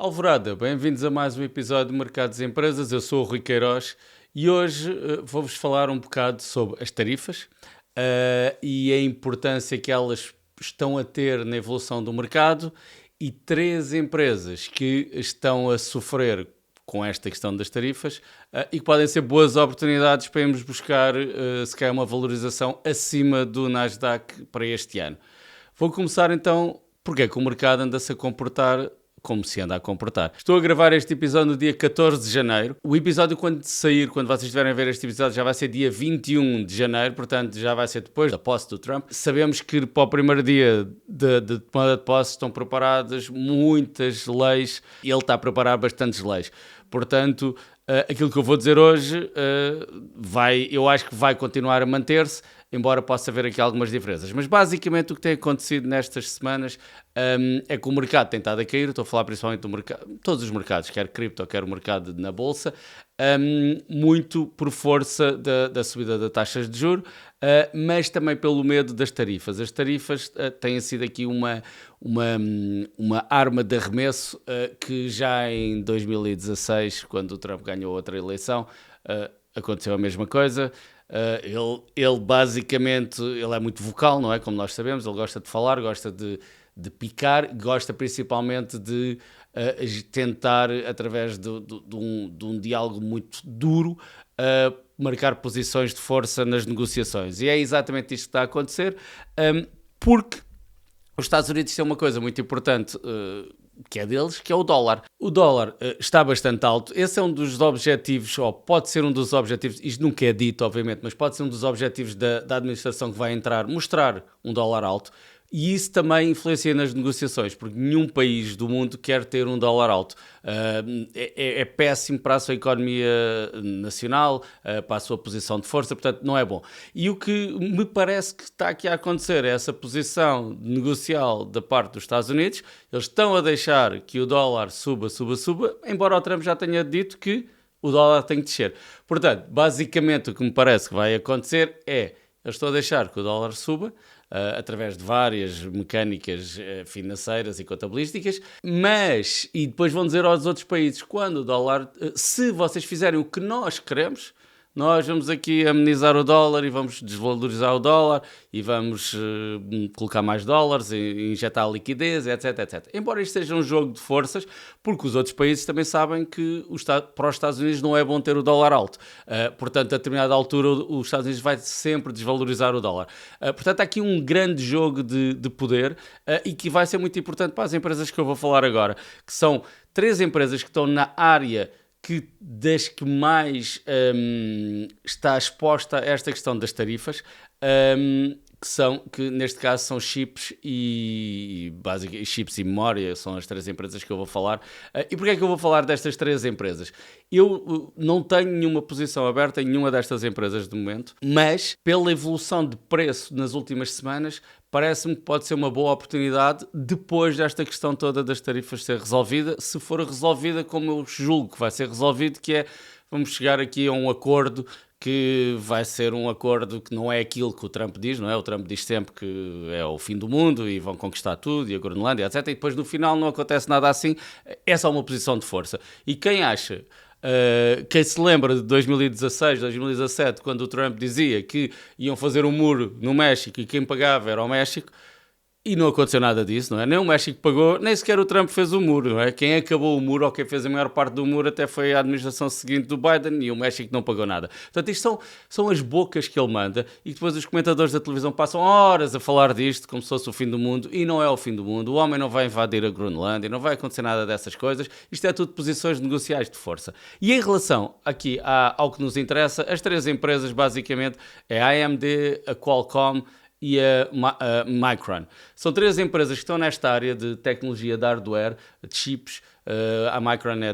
Alvorada, bem-vindos a mais um episódio de Mercados e Empresas. Eu sou o Rui Queiroz e hoje vou-vos falar um bocado sobre as tarifas e a importância que elas estão a ter na evolução do mercado e três empresas que estão a sofrer com esta questão das tarifas e que podem ser boas oportunidades para irmos buscar, se calhar, uma valorização acima do Nasdaq para este ano. Vou começar então porque é que o mercado anda-se a comportar como se anda a comportar. Estou a gravar este episódio no dia 14 de janeiro. O episódio, quando sair, quando vocês estiverem a ver este episódio, já vai ser dia 21 de janeiro, portanto já vai ser depois da posse do Trump. Sabemos que para o primeiro dia de tomada de posse estão preparadas muitas leis e ele está a preparar bastantes leis. Portanto, aquilo que eu vou dizer hoje eu acho que vai continuar a manter-se, embora possa haver aqui algumas diferenças. Mas basicamente o que tem acontecido nestas semanas é que o mercado tem estado a cair. Estou a falar principalmente do mercado, todos os mercados, quer cripto, quer o mercado na bolsa, muito por força da subida das taxas de juros, mas também pelo medo das tarifas. As tarifas têm sido aqui uma arma de arremesso que já em 2016, quando o Trump ganhou outra eleição, aconteceu a mesma coisa. Ele basicamente ele é muito vocal, não é? Como nós sabemos, ele gosta de falar, gosta de picar, gosta principalmente de tentar, através de um diálogo muito duro, marcar posições de força nas negociações. E é exatamente isto que está a acontecer, porque os Estados Unidos têm uma coisa muito importante que é deles, que é o dólar. O dólar está bastante alto. Esse é um dos objetivos, ou pode ser um dos objetivos, isto nunca é dito, obviamente, mas pode ser um dos objetivos da administração que vai entrar, mostrar um dólar alto. E isso também influencia nas negociações, porque nenhum país do mundo quer ter um dólar alto. É péssimo para a sua economia nacional, para a sua posição de força, portanto não é bom. E o que me parece que está aqui a acontecer é essa posição negocial da parte dos Estados Unidos. Eles estão a deixar que o dólar suba, embora o Trump já tenha dito que o dólar tem que descer. Portanto, basicamente o que me parece que vai acontecer é eles estão a deixar que o dólar suba, através de várias mecânicas financeiras e contabilísticas, e depois vão dizer aos outros países, quando o dólar, se vocês fizerem o que nós queremos, nós vamos aqui amenizar o dólar e vamos desvalorizar o dólar e vamos colocar mais dólares e injetar liquidez, etc. Embora isto seja um jogo de forças, porque os outros países também sabem que para os Estados Unidos não é bom ter o dólar alto. Portanto, a determinada altura, os Estados Unidos vai sempre desvalorizar o dólar. Portanto, há aqui um grande jogo de poder e que vai ser muito importante para as empresas que eu vou falar agora, que são três empresas que estão na área das que mais está exposta a esta questão das tarifas, que neste caso são chips chips e memória, são as três empresas que eu vou falar. E porquê é que eu vou falar destas três empresas? Eu não tenho nenhuma posição aberta em nenhuma destas empresas de momento, mas pela evolução de preço nas últimas semanas, parece-me que pode ser uma boa oportunidade depois desta questão toda das tarifas ser resolvida, se for resolvida como eu julgo que vai ser resolvido, que é, vamos chegar aqui a um acordo que vai ser um acordo que não é aquilo que o Trump diz, não é? O Trump diz sempre que é o fim do mundo e vão conquistar tudo, e a Groenlândia, etc. E depois no final não acontece nada assim. É só uma posição de força. E quem acha... quem se lembra de 2016, 2017, quando o Trump dizia que iam fazer um muro no México e quem pagava era o México, e não aconteceu nada disso, não é? Nem o México pagou, nem sequer o Trump fez o muro, não é? Quem acabou o muro, ou quem fez a maior parte do muro, até foi a administração seguinte do Biden, e o México não pagou nada. Portanto, isto são as bocas que ele manda, e depois os comentadores da televisão passam horas a falar disto, como se fosse o fim do mundo, e não é o fim do mundo. O homem não vai invadir a Groenlândia, não vai acontecer nada dessas coisas. Isto é tudo posições negociais de força. E em relação aqui ao que nos interessa, as três empresas, basicamente, é a AMD, a Qualcomm e a Micron. São três empresas que estão nesta área de tecnologia de hardware, de chips. A Micron é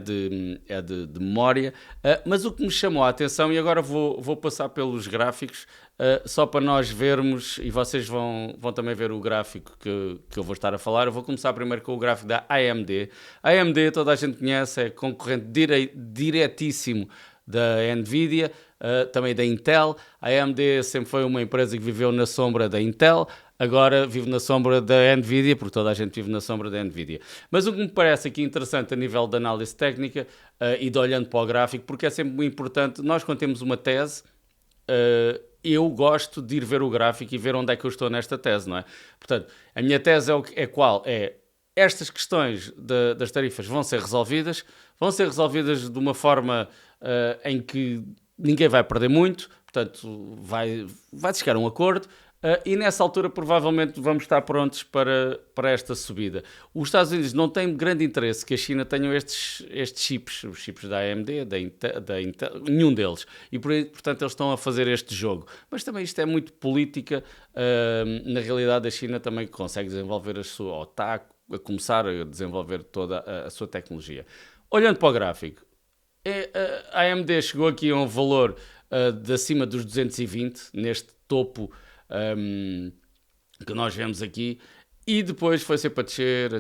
de memória, mas o que me chamou a atenção, e agora vou passar pelos gráficos, só para nós vermos, e vocês vão também ver o gráfico que eu vou estar a falar. Eu vou começar primeiro com o gráfico da AMD. A AMD toda a gente conhece, é concorrente diretíssimo da Nvidia. também da Intel. A AMD sempre foi uma empresa que viveu na sombra da Intel, agora vive na sombra da Nvidia, porque toda a gente vive na sombra da Nvidia. Mas o que me parece aqui interessante a nível de análise técnica e de olhando para o gráfico, porque é sempre muito importante, nós quando temos uma tese, eu gosto de ir ver o gráfico e ver onde é que eu estou nesta tese, não é? Portanto, a minha tese é qual? É estas questões das tarifas vão ser resolvidas de uma forma em que ninguém vai perder muito, portanto, vai chegar a um acordo, e nessa altura provavelmente vamos estar prontos para esta subida. Os Estados Unidos não têm grande interesse que a China tenha estes chips, os chips da AMD, da Intel, nenhum deles. E portanto eles estão a fazer este jogo. Mas também isto é muito política. Na realidade a China também consegue desenvolver ou está a começar a desenvolver toda a sua tecnologia. Olhando para o gráfico, a AMD chegou aqui a um valor de acima dos 220, neste topo que nós vemos aqui, e depois foi sempre a descer,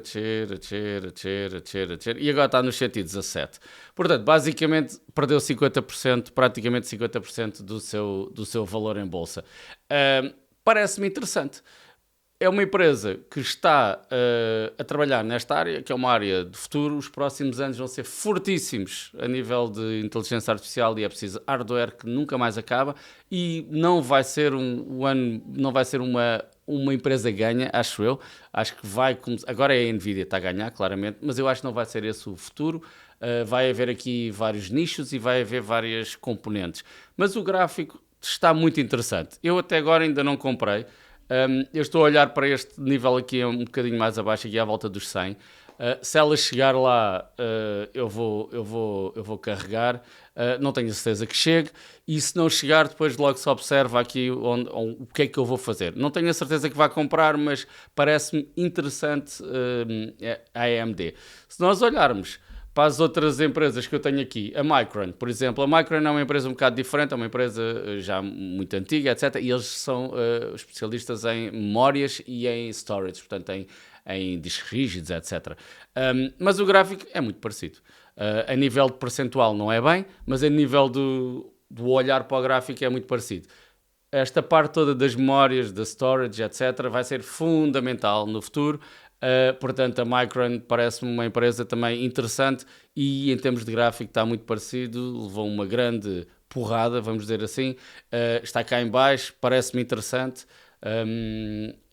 e agora está nos 117. Portanto, basicamente perdeu 50%, praticamente 50% do seu valor em bolsa. Parece-me interessante. É uma empresa que está a trabalhar nesta área, que é uma área de futuro. Os próximos anos vão ser fortíssimos a nível de inteligência artificial e é preciso hardware que nunca mais acaba, e não vai ser não vai ser uma empresa ganha, acho eu. Acho que vai começar. Agora é a Nvidia está a ganhar, claramente, mas eu acho que não vai ser esse o futuro. Vai haver aqui vários nichos e vai haver várias componentes. Mas o gráfico está muito interessante. Eu até agora ainda não comprei. Eu estou a olhar para este nível aqui um bocadinho mais abaixo, aqui à volta dos 100. Se ela chegar lá, eu vou carregar. Não tenho certeza que chegue. E se não chegar, depois logo se observa aqui o que é que eu vou fazer. Não tenho a certeza que vá comprar, mas parece-me interessante a AMD. Se nós olharmos para as outras empresas que eu tenho aqui, a Micron, por exemplo. A Micron é uma empresa um bocado diferente, é uma empresa já muito antiga, etc. E eles são especialistas em memórias e em storage, portanto em discos rígidos, etc. Mas o gráfico é muito parecido. A nível de percentual não é bem, mas a nível do olhar para o gráfico é muito parecido. Esta parte toda das memórias, da storage, etc., vai ser fundamental no futuro. Portanto, a Micron parece-me uma empresa também interessante e em termos de gráfico está muito parecido, levou uma grande porrada, vamos dizer assim, está cá em baixo, parece-me interessante.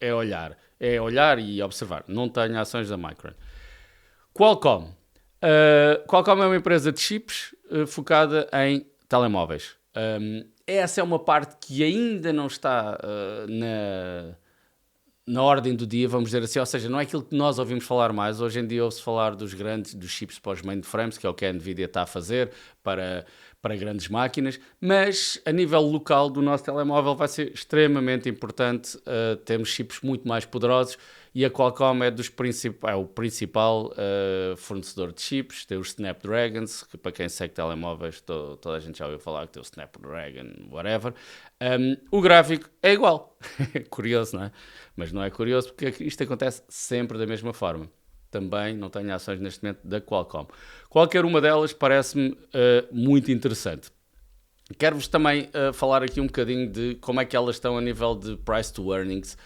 É olhar e observar. Não tenho ações da Micron. Qualcomm. Qualcomm é uma empresa de chips focada em telemóveis. Essa é uma parte que ainda não está na ordem do dia, vamos dizer assim, ou seja, não é aquilo que nós ouvimos falar mais. Hoje em dia ouve-se falar dos chips para os mainframes, que é o que a Nvidia está a fazer para grandes máquinas, mas a nível local do nosso telemóvel vai ser extremamente importante termos chips muito mais poderosos, e a Qualcomm é o principal fornecedor de chips. Tem os Snapdragons, que para quem segue telemóveis, toda a gente já ouviu falar que tem o Snapdragon, whatever. O gráfico é igual. Curioso, não é? Mas não é curioso porque isto acontece sempre da mesma forma. Também não tenho ações neste momento da Qualcomm. Qualquer uma delas parece-me muito interessante. Quero-vos também falar aqui um bocadinho de como é que elas estão a nível de price to earnings,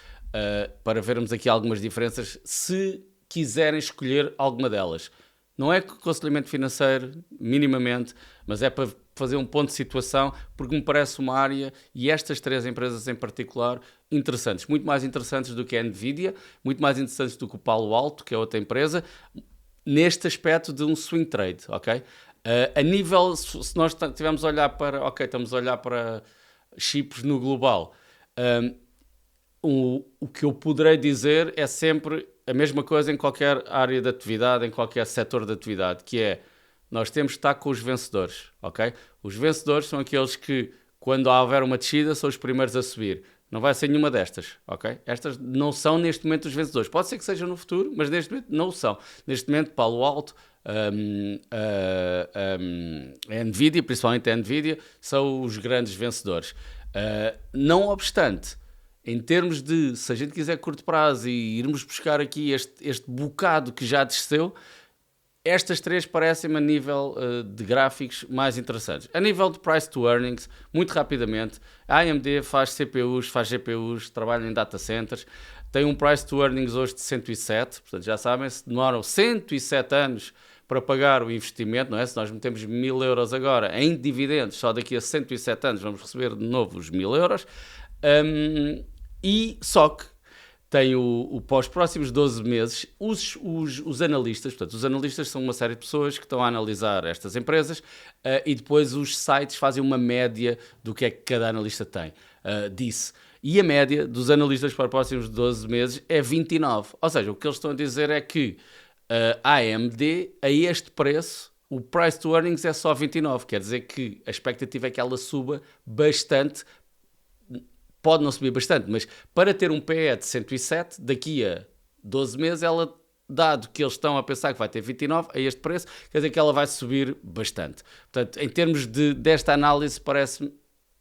para vermos aqui algumas diferenças, se quiserem escolher alguma delas. Não é aconselhamento financeiro, minimamente, mas é para fazer um ponto de situação, porque me parece uma área, e estas três empresas em particular, interessantes. Muito mais interessantes do que a Nvidia, muito mais interessantes do que o Palo Alto, que é outra empresa, neste aspecto de um swing trade, ok? A nível, se nós estivermos a olhar para, ok, estamos a olhar para chips no global, o que eu poderei dizer é sempre a mesma coisa em qualquer área de atividade, em qualquer setor de atividade, que é, nós temos de estar com os vencedores, ok? Os vencedores são aqueles que, quando houver uma descida, são os primeiros a subir. Não vai ser nenhuma destas, ok? Estas não são neste momento os vencedores. Pode ser que sejam no futuro, mas neste momento não são. Neste momento, Palo Alto, a Nvidia, principalmente a Nvidia, são os grandes vencedores. Não obstante, em termos de, se a gente quiser curto prazo e irmos buscar aqui este bocado que já desceu, Estas três parecem-me a nível de gráficos mais interessantes. A nível de price to earnings, muito rapidamente, a AMD faz CPUs, faz GPUs, trabalha em data centers, tem um price to earnings hoje de 107, portanto já sabem, se demoram 107 anos para pagar o investimento, não é? Se nós metemos 1000 euros agora em dividendos, só daqui a 107 anos vamos receber de novo os 1000 euros. E só que tem para os próximos 12 meses, os analistas, portanto, os analistas são uma série de pessoas que estão a analisar estas empresas e depois os sites fazem uma média do que é que cada analista tem, disse. E a média dos analistas para os próximos 12 meses é 29. Ou seja, o que eles estão a dizer é que a AMD, a este preço, o price to earnings é só 29. Quer dizer que a expectativa é que ela suba bastante. Pode não subir bastante, mas para ter um PE de 107, daqui a 12 meses, ela, dado que eles estão a pensar que vai ter 29 a este preço, quer dizer que ela vai subir bastante. Portanto, em termos desta análise, parece-me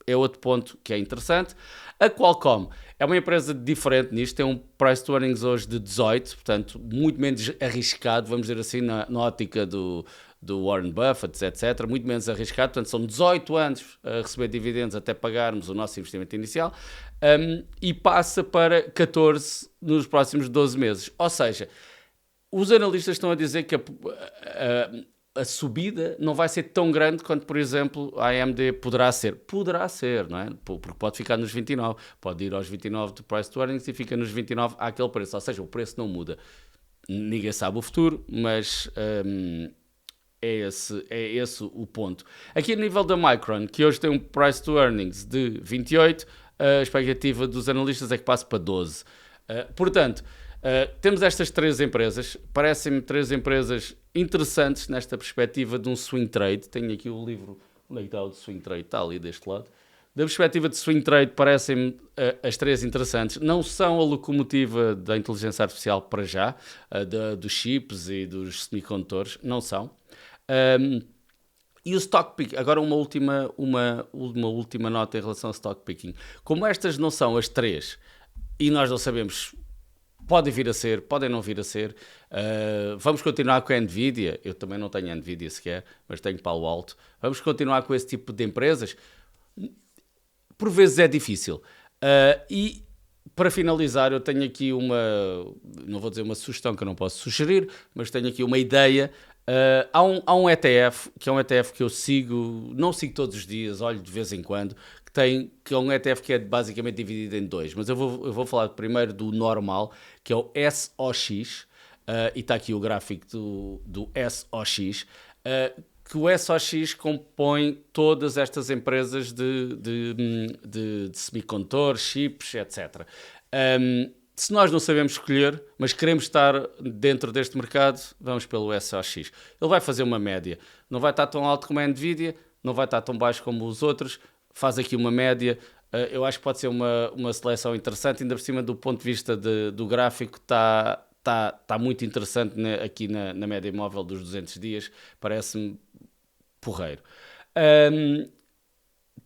é outro ponto que é interessante. A Qualcomm é uma empresa diferente nisto, tem um price to earnings hoje de 18, portanto, muito menos arriscado, vamos dizer assim, na ótica do Warren Buffett, etc., muito menos arriscado, portanto são 18 anos a receber dividendos até pagarmos o nosso investimento inicial, e passa para 14 nos próximos 12 meses. Ou seja, os analistas estão a dizer que a subida não vai ser tão grande quanto, por exemplo, a AMD poderá ser. Poderá ser, não é? Porque pode ficar nos 29, pode ir aos 29 do price to earnings e fica nos 29 àquele preço. Ou seja, o preço não muda. Ninguém sabe o futuro, mas é esse o ponto. Aqui no nível da Micron, que hoje tem um price to earnings de 28, a expectativa dos analistas é que passe para 12. Portanto, temos estas três empresas, parecem-me três empresas interessantes nesta perspectiva de um swing trade. Tenho aqui o livro, onde é que está o de swing trade? Está ali deste lado. Da perspectiva de swing trade, parecem-me as três interessantes. Não são a locomotiva da inteligência artificial para já, dos chips e dos semicondutores, não são. E o stock picking, agora uma última nota em relação ao stock picking. Como estas não são as três, e nós não sabemos, podem vir a ser, podem não vir a ser, vamos continuar com a Nvidia, eu também não tenho a Nvidia sequer, mas tenho Palo Alto, vamos continuar com esse tipo de empresas? Por vezes é difícil. E para finalizar, eu tenho aqui não vou dizer uma sugestão que eu não posso sugerir, mas tenho aqui uma ideia. Há um ETF, que é um ETF que eu sigo, não sigo todos os dias, olho de vez em quando, que é um ETF que é basicamente dividido em dois, mas eu vou falar primeiro do normal, que é o SOX, e está aqui o gráfico do SOX, que o SOX compõe todas estas empresas de semicondutores, chips, etc. Se nós não sabemos escolher, mas queremos estar dentro deste mercado, vamos pelo SOX. Ele vai fazer uma média. Não vai estar tão alto como a Nvidia, não vai estar tão baixo como os outros, faz aqui uma média. Eu acho que pode ser uma seleção interessante, ainda por cima do ponto de vista do gráfico, está muito interessante aqui na média móvel dos 200 dias, parece-me porreiro.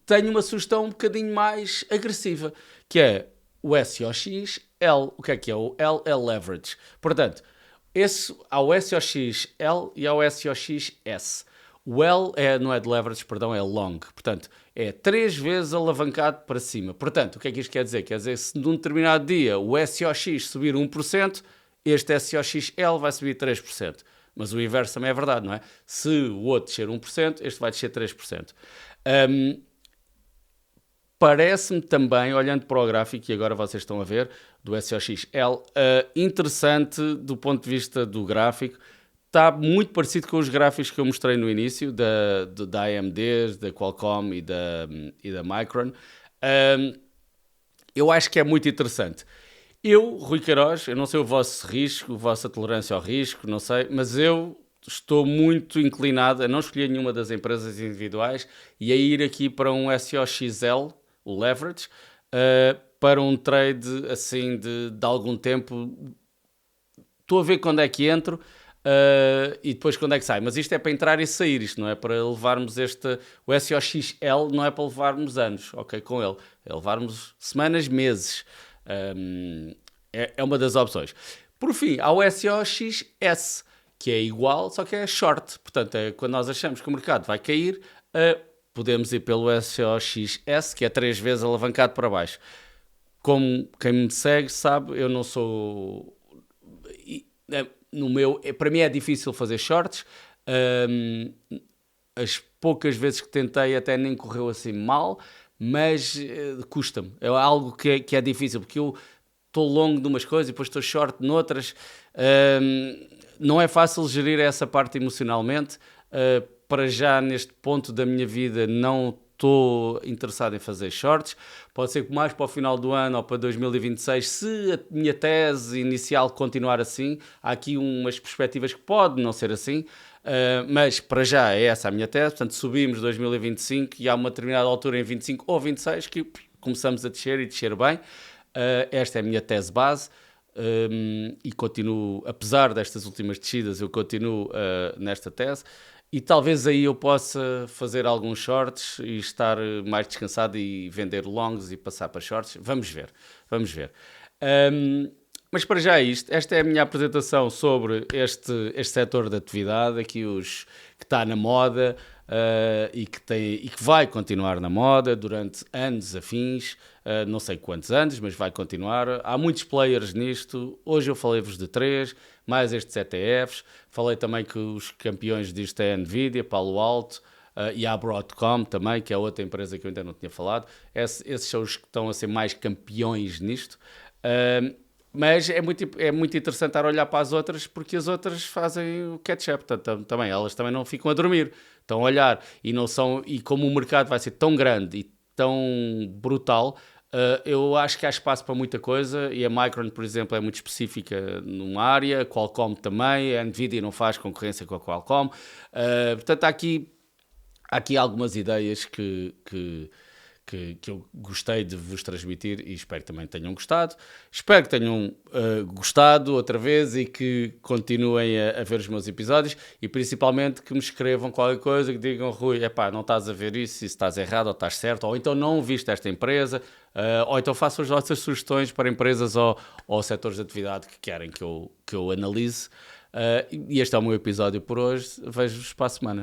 Tenho uma sugestão um bocadinho mais agressiva, que é o SOX L. O que é o L? É leverage. Portanto, há o SOX L e há o SOX S. O L não é de leverage, perdão, é long. Portanto, é 3 vezes alavancado para cima. Portanto, o que é que isto quer dizer? Quer dizer, se num determinado dia o SOX subir 1%, este SOXL vai subir 3%. Mas o inverso também é verdade, não é? Se o outro descer 1%, este vai descer 3%. Parece-me também, olhando para o gráfico, e agora vocês estão a ver, do SOXL, interessante do ponto de vista do gráfico. Está muito parecido com os gráficos que eu mostrei no início, da AMD, da Qualcomm e da Micron. Eu acho que é muito interessante. Rui Queiroz, eu não sei o vosso risco, a vossa tolerância ao risco, não sei, mas eu estou muito inclinado a não escolher nenhuma das empresas individuais e a ir aqui para um SOXL, o leverage, para um trade assim de algum tempo. Estou a ver quando é que entro e depois quando é que sai, mas isto é para entrar e sair, isto não é para levarmos o SOXL não é para levarmos anos, ok, com ele, é levarmos semanas, meses. É uma das opções. Por fim, há o SOXS, que é igual, só que é short. Portanto, quando nós achamos que o mercado vai cair, podemos ir pelo SOXS, que é 3 vezes alavancado para baixo. Como quem me segue sabe, eu não sou... para mim é difícil fazer shorts. As poucas vezes que tentei até nem correu assim mal, mas custa-me. É algo que é difícil, porque eu estou longo de umas coisas e depois estou short noutras. Não é fácil gerir essa parte emocionalmente. Para já, neste ponto da minha vida, não estou interessado em fazer shorts. Pode ser que mais para o final do ano ou para 2026, se a minha tese inicial continuar assim, há aqui umas perspectivas que pode não ser assim, mas para já é essa a minha tese. Portanto, subimos 2025 e há uma determinada altura em 25 ou 26 que começamos a descer e descer bem. Esta é a minha tese base. E continuo, apesar destas últimas descidas, eu continuo nesta tese. E talvez aí eu possa fazer alguns shorts e estar mais descansado e vender longs e passar para shorts. Vamos ver, vamos ver. Mas para já é isto. Esta é a minha apresentação sobre este setor de atividade, aqui que está na moda e que vai continuar na moda durante anos a fins. Não sei quantos anos, mas vai continuar. Há muitos players nisto. Hoje eu falei-vos de 3, mais estes ETFs. Falei também que os campeões disto é a Nvidia, Palo Alto, e a Broadcom também, que é outra empresa que eu ainda não tinha falado. Esses são os que estão a ser mais campeões nisto. Mas é muito interessante estar a olhar para as outras, porque as outras fazem o catch-up também. Elas também não ficam a dormir. Estão a olhar e como o mercado vai ser tão grande e tão brutal, eu acho que há espaço para muita coisa. E a Micron, por exemplo, é muito específica numa área, a Qualcomm também, a Nvidia não faz concorrência com a Qualcomm. Portanto, há aqui algumas ideias que eu gostei de vos transmitir e espero que também tenham gostado. Espero que tenham gostado outra vez e que continuem a ver os meus episódios e principalmente que me escrevam qualquer coisa, que digam: Rui, não estás a ver isso estás errado ou estás certo, ou então não viste esta empresa, ou então façam as vossas sugestões para empresas ou setores de atividade que querem que eu analise. E este é o meu episódio por hoje. Vejo-vos para a semana.